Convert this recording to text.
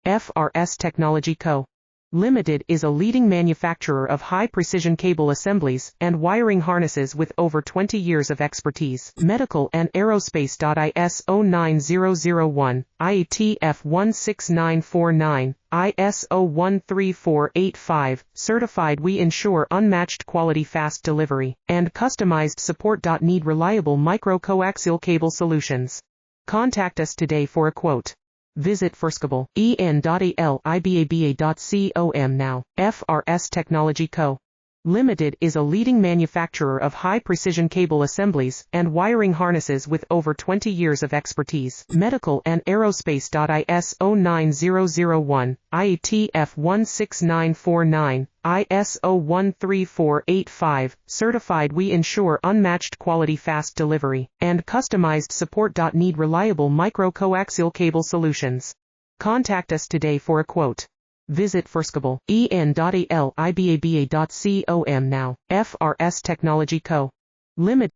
FRS Technology Co. Limited is a leading manufacturer of high-precision cable assemblies and wiring harnesses with over 20 years of expertise. Medical and aerospace. ISO 9001, IATF 16949, ISO 13485, certified. We ensure unmatched quality, fast delivery, and customized support. Need reliable micro-coaxial cable solutions. Contact us today for a quote. Visit en.alibaba.com now. FRS Technology Co. Limited is a leading manufacturer of high-precision cable assemblies and wiring harnesses with over 20 years of expertise. Medical and aerospace. ISO 9001, IATF 16949, ISO 13485, certified. We ensure unmatched quality, fast delivery, and customized support. Need reliable micro-coaxial cable solutions. Contact us today for a quote. Visit en.alibaba.com now. FRS Technology Co. Limited.